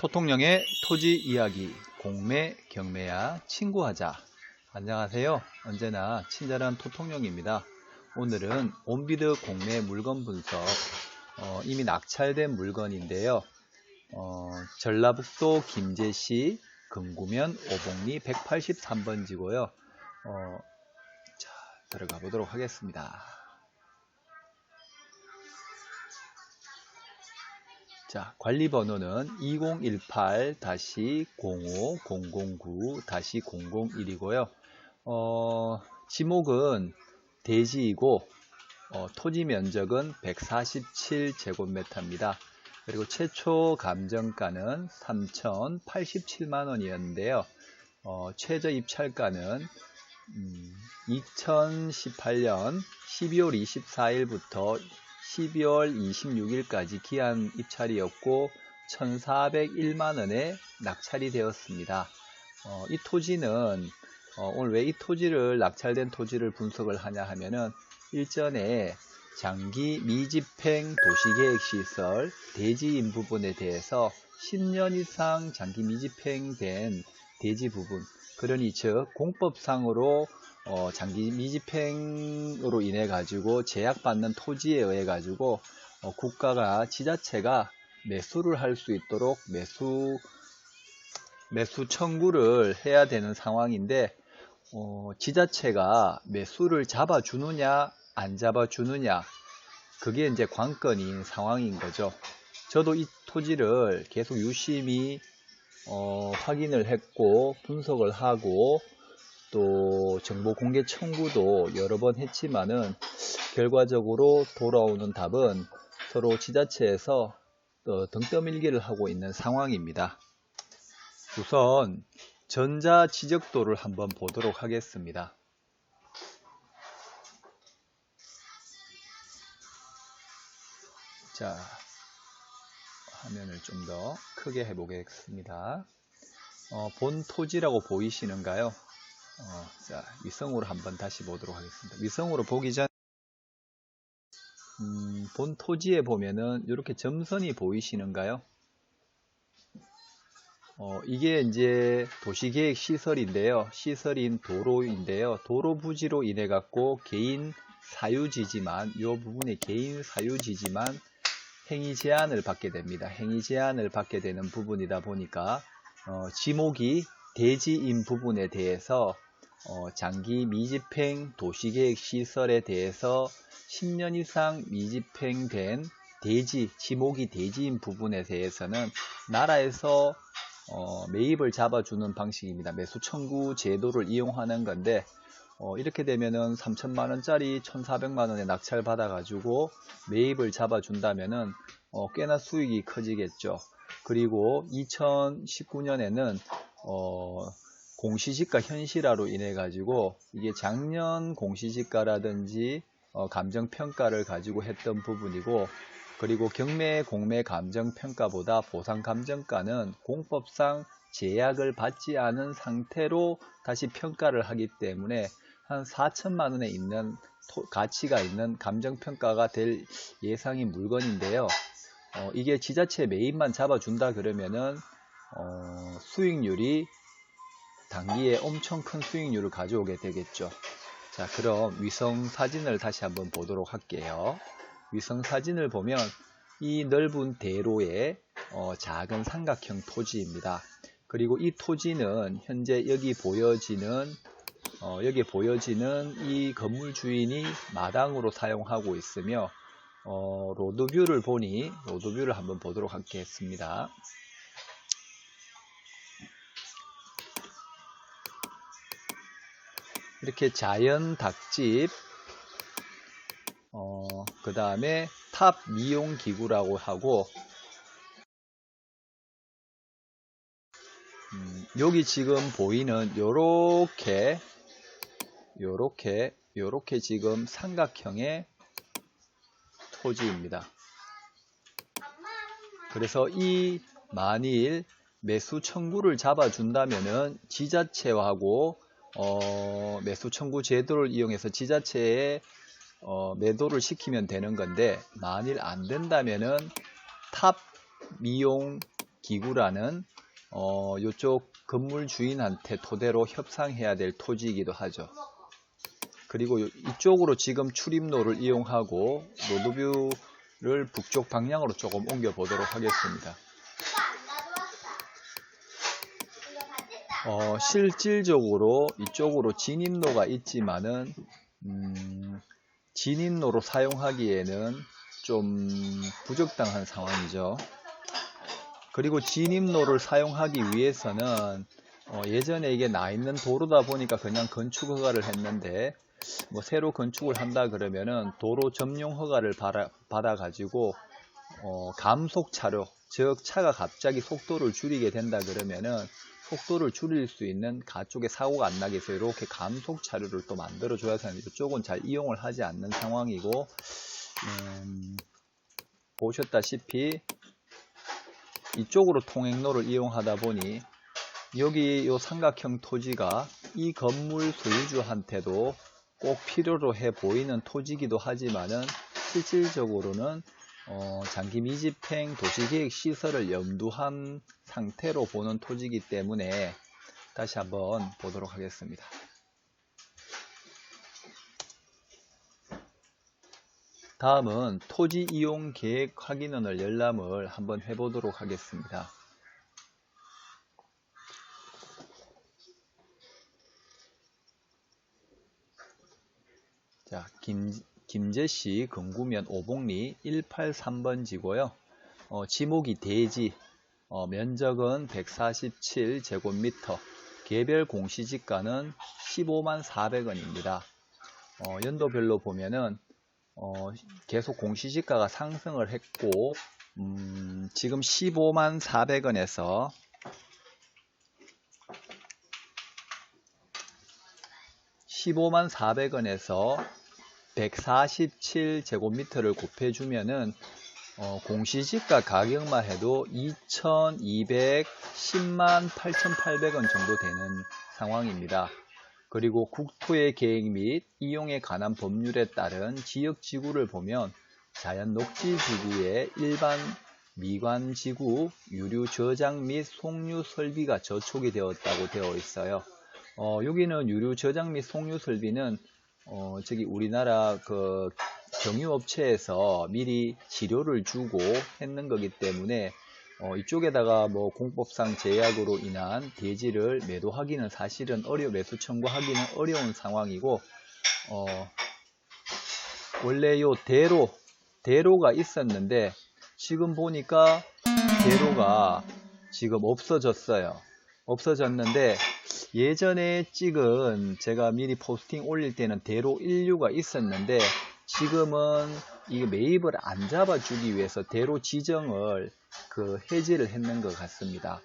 토통령의 토지 이야기, 공매, 경매야, 친구하자. 안녕하세요. 언제나 친절한 토통령입니다. 오늘은 온비드 공매 물건 분석, 이미 낙찰된 물건인데요. 전라북도 김제시 금구면 오봉리 183번지고요. 자, 들어가 보도록 하겠습니다. 자, 관리번호는 2018-05-009-001이고요. 지목은 대지이고 토지 면적은 147제곱미터입니다. 그리고 최초 감정가는 3,087만원이었는데요. 최저 입찰가는 2018년 12월 24일부터 12월 26일까지 기한 입찰이었고 1,401만원에 낙찰이 되었습니다. 이 토지는 오늘 왜 이 토지를 낙찰된 토지를 분석을 하냐 하면은 일전에 장기 미집행 도시계획시설 대지인 부분에 대해서 10년 이상 장기 미집행된 대지 부분, 그러니 즉 공법상으로 장기 미집행으로 인해 가지고 제약받는 토지에 의해 가지고 국가가 지자체가 매수를 할 수 있도록 매수 청구를 해야 되는 상황인데 지자체가 매수를 잡아주느냐 안 잡아주느냐, 그게 이제 관건인 상황인 거죠. 저도 이 토지를 계속 유심히 확인을 했고 분석을 하고 또 정보 공개 청구도 여러 번 했지만은 결과적으로 돌아오는 답은 서로 지자체에서 등 떠밀기를 하고 있는 상황입니다. 우선 전자 지적도를 한번 보도록 하겠습니다. 자, 화면을 좀 더 크게 해보겠습니다. 본 토지라고 보이시는가요? 자, 위성으로 한번 다시 보도록 하겠습니다. 위성으로 보기 전 본 토지에 보면은 이렇게 점선이 보이시는가요? 이게 이제 도시계획 시설인데요. 시설인 도로인데요. 도로 부지로 인해 갖고 개인 사유지지만, 이 부분에 개인 사유지지만 행위 제한을 받게 됩니다. 행위 제한을 받게 되는 부분이다 보니까 지목이 대지인 부분에 대해서 장기 미집행 도시계획 시설에 대해서 10년 이상 미집행된 대지, 지목이 대지인 부분에 대해서는 나라에서 매입을 잡아주는 방식입니다. 매수 청구 제도를 이용하는 건데 이렇게 되면은 3천만원짜리 1,400만원에 낙찰 받아 가지고 매입을 잡아준다면은 꽤나 수익이 커지겠죠. 그리고 2019년에는 공시지가 현실화로 인해 가지고 이게 작년 공시지가라든지 감정평가를 가지고 했던 부분이고, 그리고 경매 공매 감정평가보다 보상 감정가는 공법상 제약을 받지 않은 상태로 다시 평가를 하기 때문에 한 4천만원에 있는 가치가 있는 감정평가가 될 예상인 물건인데요. 이게 지자체 매입만 잡아준다 그러면은 수익률이 단기에 엄청 큰 수익률을 가져오게 되겠죠. 자, 그럼 위성 사진을 다시 한번 보도록 할게요. 위성 사진을 보면 이 넓은 대로의 작은 삼각형 토지입니다. 그리고 이 토지는 현재 여기 보여지는 이 건물 주인이 마당으로 사용하고 있으며 로드뷰를 보니 로드뷰를 한번 보도록 하겠습니다. 이렇게 자연 닭집, 그 다음에 탑 미용 기구라고 하고, 여기 지금 보이는 요렇게 지금 삼각형의 토지입니다. 그래서 이 만일 매수 청구를 잡아준다면은 지자체하고 매수 청구 제도를 이용해서 지자체에 매도를 시키면 되는 건데, 만일 안 된다면은 탑 미용 기구라는 요쪽 건물 주인한테 토대로 협상해야 될 토지이기도 하죠. 그리고 이쪽으로 지금 출입로를 이용하고 로드뷰를 북쪽 방향으로 조금 옮겨 보도록 하겠습니다. 실질적으로 이쪽으로 진입로가 있지만은 진입로로 사용하기에는 좀 부적당한 상황이죠. 그리고 진입로를 사용하기 위해서는 예전에 이게 나 있는 도로다 보니까 그냥 건축 허가를 했는데 뭐 새로 건축을 한다 그러면은 도로 점용 허가를 받아 가지고 감속 차로, 즉 차가 갑자기 속도를 줄이게 된다 그러면은 속도를 줄일 수 있는 가쪽에 사고가 안 나게 해서 이렇게 감속 차로를 또 만들어 줘야 하는데 이쪽은 잘 이용을 하지 않는 상황이고 보셨다시피 이쪽으로 통행로를 이용하다 보니 여기 요 삼각형 토지가 이 건물 소유주한테도 꼭 필요로 해 보이는 토지이기도 하지만은 실질적으로는 장기 미집행 도시계획 시설을 염두한 상태로 보는 토지이기 때문에 다시 한번 보도록 하겠습니다. 다음은 토지 이용 계획 확인원을 열람을 한번 해보도록 하겠습니다. 자, 김제시 금구면 오봉리 183번지고요. 지목이 대지, 면적은 147제곱미터, 개별 공시지가는 15만 400원입니다. 연도별로 보면은 계속 공시지가가 상승을 했고 지금 15만 400원에서 147제곱미터를 곱해주면은 공시지가 가격만 해도 2210만 8,800원 정도 되는 상황입니다. 그리고 국토의 계획 및 이용에 관한 법률에 따른 지역지구를 보면 자연녹지지구에 일반 미관지구, 유류 저장 및 송유 설비가 저촉이 되었다고 되어 있어요. 여기는 유류 저장 및 송유 설비는 저기 우리나라 그 경유업체에서 미리 지료를 주고 했는 거기 때문에 이쪽에다가 뭐 공법상 제약으로 인한 대지를 매도하기는 사실은 매수 청구하기는 어려운 상황이고 원래 요 대로가 있었는데 지금 보니까 대로가 지금 없어졌는데 예전에 찍은 제가 미리 포스팅 올릴 때는 대로 1류가 있었는데 지금은 이 매입을 안 잡아주기 위해서 대로 지정을 해제를 했는 것 같습니다.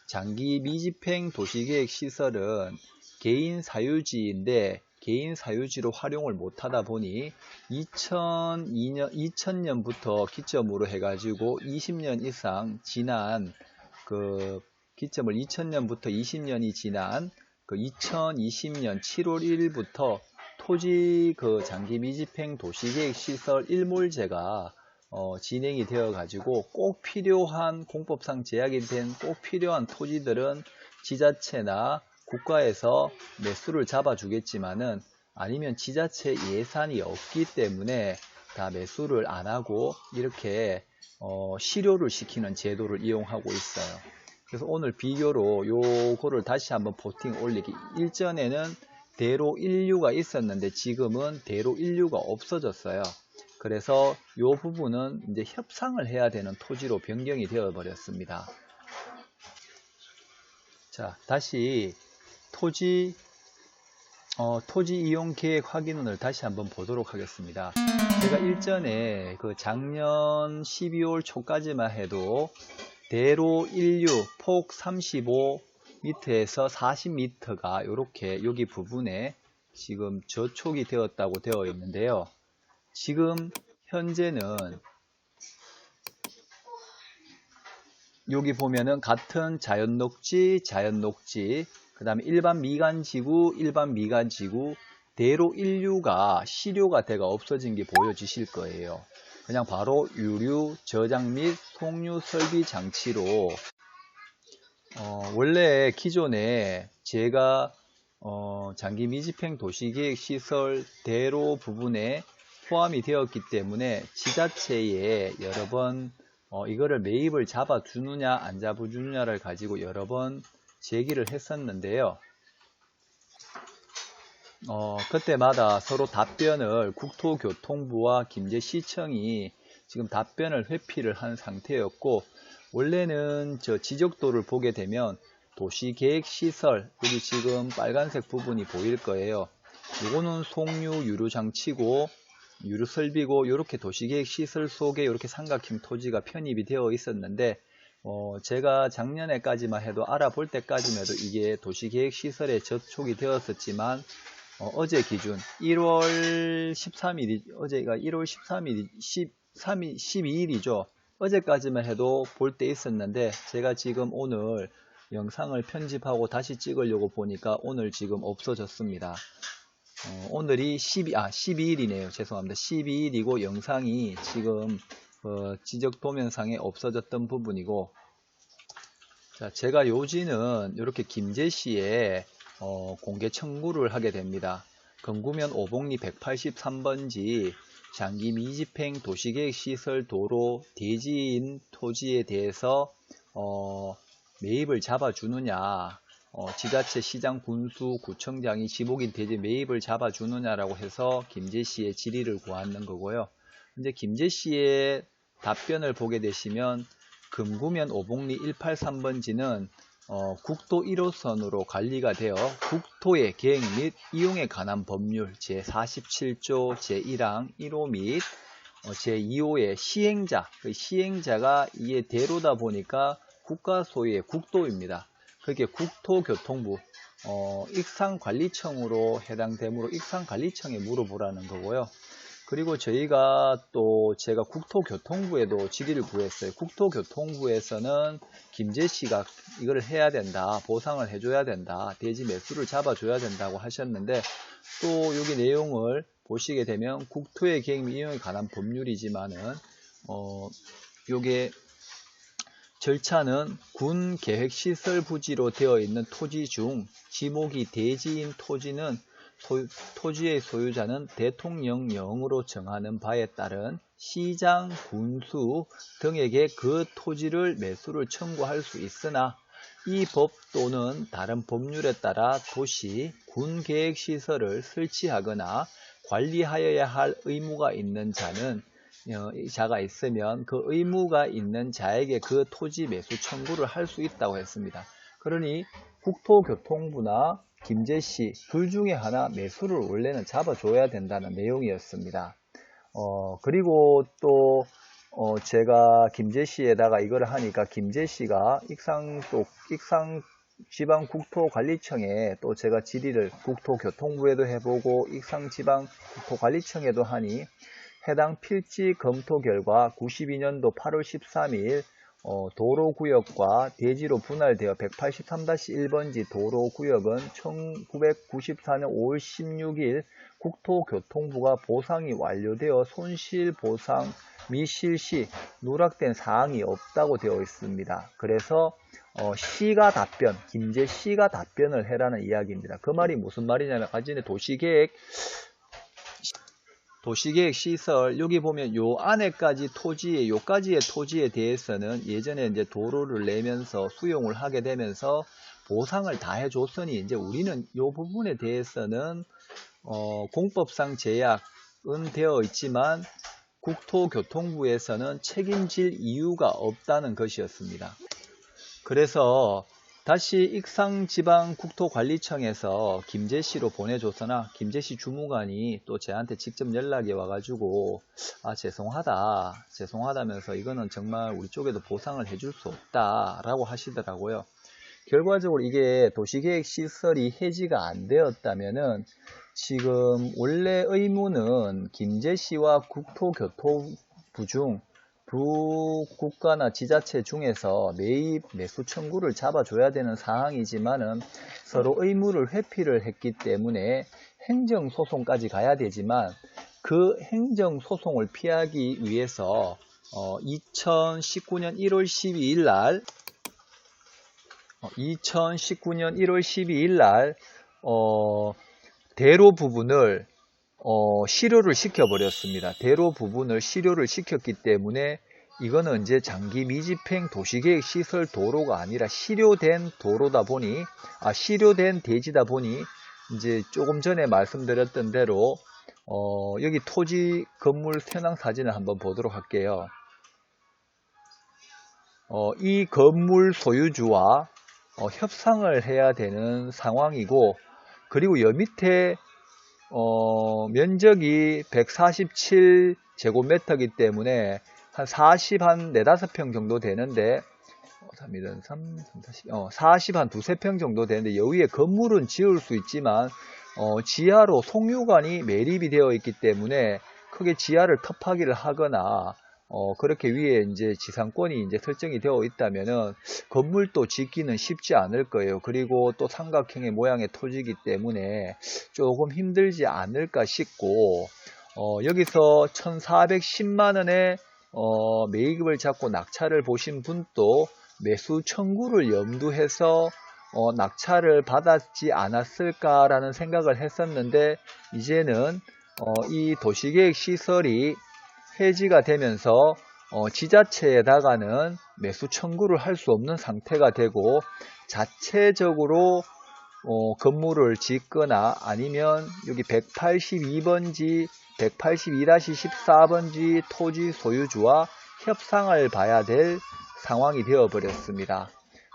장기 미집행 도시계획 시설은 개인 사유지인데 개인 사유지로 활용을 못하다 보니 2000년부터 기점으로 해가지고 20년 이상 지난 기점을 2000년부터 20년이 지난 2020년 7월 1일부터 토지 장기 미집행 도시계획 시설 일몰제가 진행이 되어 가지고 꼭 필요한 공법상 제약이 된 꼭 필요한 토지들은 지자체나 국가에서 매수를 잡아주겠지만은 아니면 지자체 예산이 없기 때문에 다 매수를 안 하고 이렇게 실효를 시키는 제도를 이용하고 있어요. 그래서 오늘 비교로 요거를 다시 한번 포스팅 올리기. 일전에는 대로 1류가 있었는데 지금은 대로 1류가 없어졌어요. 그래서 요 부분은 이제 협상을 해야 되는 토지로 변경이 되어 버렸습니다. 자, 다시 토지 이용 계획 확인원을 다시 한번 보도록 하겠습니다. 제가 일전에 작년 12월 초까지만 해도 대로 1류 폭 35m에서 40m가 이렇게 여기 부분에 지금 저촉이 되었다고 되어 있는데요. 지금 현재는 여기 보면은 같은 자연녹지, 그 다음에 일반 미관지구, 대로 1류가 실효가 돼가 없어진 게 보여지실 거예요. 그냥 바로 유류 저장 및 송유 설비 장치로 원래 기존에 제가 장기 미집행 도시계획 시설 대로 부분에 포함이 되었기 때문에 지자체에 여러 번 이거를 매입을 잡아주느냐 안 잡아주느냐를 가지고 여러 번 제기를 했었는데요. 그때마다 서로 답변을 국토교통부와 김제시청이 지금 답변을 회피를 한 상태였고, 원래는 저 지적도를 보게 되면 도시계획시설, 여기 지금 빨간색 부분이 보일 거예요. 이거는 송유 유류장치고 유류설비고, 이렇게 도시계획시설 속에 이렇게 삼각형 토지가 편입이 되어 있었는데, 제가 작년에까지만 해도 알아볼 때까지만 해도 이게 도시계획시설에 접촉이 되었었지만, 어제 기준 1월 13일이, 어제가 1월 13일이, 12일이죠. 어제까지만 해도 볼 때 있었는데, 제가 지금 오늘 영상을 편집하고 다시 찍으려고 보니까 오늘 지금 없어졌습니다. 오늘이 12일이네요. 죄송합니다. 12일이고 영상이 지금 지적 도면상에 없어졌던 부분이고, 자, 제가 요지는 이렇게 김제시에 공개 청구를 하게 됩니다. 건구면 오봉리 183번지 장기 미집행 도시계획시설 도로 대지인 토지에 대해서 매입을 잡아주느냐, 지자체, 시장, 군수, 구청장이 지목인 대지 매입을 잡아주느냐라고 해서 김제시에 질의를 구하는 거고요. 이제 김제시의 답변을 보게 되시면 금구면 오봉리 183번지는 국도 1호선으로 관리가 되어 국토의 계획 및 이용에 관한 법률 제47조 제1항 1호 및 제2호의 시행자, 그 시행자가 이게 대로다 보니까 국가 소유의 국도입니다. 그게 국토교통부 익산관리청으로 해당되므로 익산관리청에 물어보라는 거고요. 그리고 저희가 또 제가 국토교통부에도 질의를 구했어요. 국토교통부에서는 김제시가 이걸 해야 된다, 보상을 해줘야 된다, 대지 매수를 잡아줘야 된다고 하셨는데, 또 여기 내용을 보시게 되면 국토의 계획 및 이용에 관한 법률이지만은 요게 절차는 군 계획시설 부지로 되어 있는 토지 중 지목이 대지인 토지는 토지의 소유자는 대통령령으로 정하는 바에 따른 시장, 군수 등에게 그 토지를 매수를 청구할 수 있으나, 이 법 또는 다른 법률에 따라 도시, 군 계획시설을 설치하거나 관리하여야 할 의무가 있는 자가 있으면 그 의무가 있는 자에게 그 토지 매수 청구를 할 수 있다고 했습니다. 그러니 국토교통부나 김제시 둘 중에 하나 매수를 원래는 잡아줘야 된다는 내용이었습니다. 그리고 또 제가 김제시에다가 이걸 하니까 김제시가 익상지방국토관리청에 또 제가 질의를 국토교통부에도 해보고 익상지방국토관리청에도 하니, 해당 필지 검토 결과 92년도 8월 13일 도로구역과 대지로 분할되어 183-1번지 도로구역은 1994년 5월 16일 국토교통부가 보상이 완료되어 손실보상 및 실시 누락된 사항이 없다고 되어 있습니다. 그래서 시가 답변, 김제시가 답변을 해라는 이야기입니다. 그 말이 무슨 말이냐면, 가진의 도시계획 시설, 여기 보면 요 안에까지 토지에, 요까지의 토지에 대해서는 예전에 이제 도로를 내면서 수용을 하게 되면서 보상을 다 해줬으니, 이제 우리는 요 부분에 대해서는 공법상 제약은 되어 있지만 국토교통부에서는 책임질 이유가 없다는 것이었습니다. 그래서 다시 익상지방국토관리청에서 김제시로 보내줬으나, 김제시 주무관이 또 저한테 직접 연락이 와가지고 죄송하다면서 이거는 정말 우리 쪽에도 보상을 해줄 수 없다 라고 하시더라고요. 결과적으로 이게 도시계획시설이 해지가 안 되었다면은 지금 원래 의무는 김제시와 국토교통부 중 두 국가나 지자체 중에서 매입, 매수 청구를 잡아줘야 되는 사항이지만은 서로 의무를 회피를 했기 때문에 행정소송까지 가야 되지만, 그 행정소송을 피하기 위해서 2019년 1월 12일 날 2019년 1월 12일 날 대로 부분을 실효를 시켜버렸습니다. 대로 부분을 실효를 시켰기 때문에 이거는 이제 장기 미집행 도시계획 시설 도로가 아니라 실효된 도로다 보니, 실효된 대지다 보니, 이제 조금 전에 말씀드렸던 대로, 여기 토지 건물 현황 사진을 한번 보도록 할게요. 이 건물 소유주와 협상을 해야 되는 상황이고, 그리고 여 밑에 면적이 147제곱미터이기 때문에 한 4,5평 정도 되는데 40 한 두세 평 정도 되는데 여기에 건물은 지을 수 있지만 지하로 송유관이 매립이 되어 있기 때문에 크게 지하를 텃하기를 하거나 그렇게 위에 이제 지상권이 이제 설정이 되어 있다면은 건물도 짓기는 쉽지 않을 거예요. 그리고 또 삼각형의 모양의 토지이기 때문에 조금 힘들지 않을까 싶고, 여기서 1,410만원에 매입을 잡고 낙찰을 보신 분도 매수 청구를 염두해서 낙찰을 받았지 않았을까라는 생각을 했었는데, 이제는 이 도시계획 시설이 해지가 되면서 지자체에다가는 매수 청구를 할 수 없는 상태가 되고 자체적으로 건물을 짓거나 아니면 여기 182번지 182-14번지 토지 소유주와 협상을 봐야 될 상황이 되어 버렸습니다.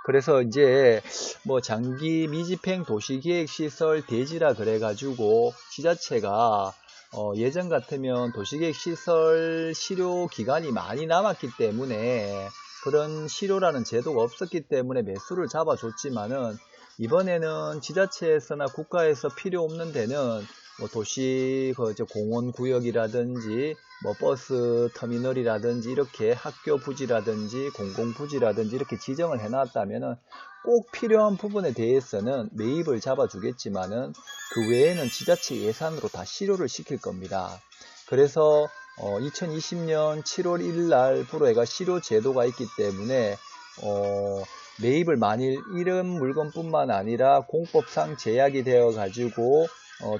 그래서 이제 뭐 장기 미집행 도시계획시설 대지라 그래가지고 지자체가 예전 같으면 도시계획시설 실효 기간이 많이 남았기 때문에 그런 실효라는 제도가 없었기 때문에 매수를 잡아줬지만은 이번에는 지자체에서나 국가에서 필요 없는 데는 뭐 도시 공원구역이라든지 뭐 버스 터미널이라든지 이렇게 학교 부지라든지 공공부지라든지 이렇게 지정을 해놨다면은 꼭 필요한 부분에 대해서는 매입을 잡아주겠지만은 그 외에는 지자체 예산으로 다 실효를 시킬 겁니다. 그래서 2020년 7월 1일 날부로 해가 실효 제도가 있기 때문에 매입을 만일 이런 물건뿐만 아니라 공법상 제약이 되어 가지고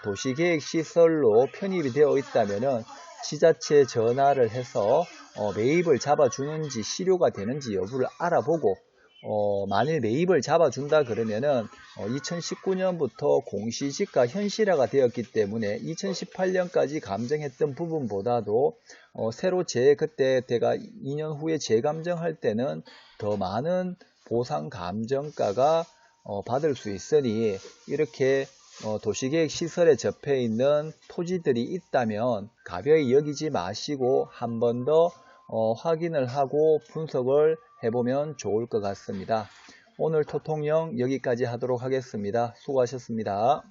도시계획시설로 편입이 되어 있다면은 지자체에 전화를 해서 매입을 잡아주는지 실효가 되는지 여부를 알아보고 만일 매입을 잡아준다 그러면은 2019년부터 공시지가 현실화가 되었기 때문에 2018년까지 감정했던 부분보다도 새로 그때 제가 2년 후에 재감정할 때는 더 많은 보상 감정가가 받을 수 있으니 이렇게 도시계획 시설에 접해 있는 토지들이 있다면 가벼이 여기지 마시고 한 번 더 확인을 하고 분석을 해보면 좋을 것 같습니다. 오늘 토통령 여기까지 하도록 하겠습니다. 수고하셨습니다.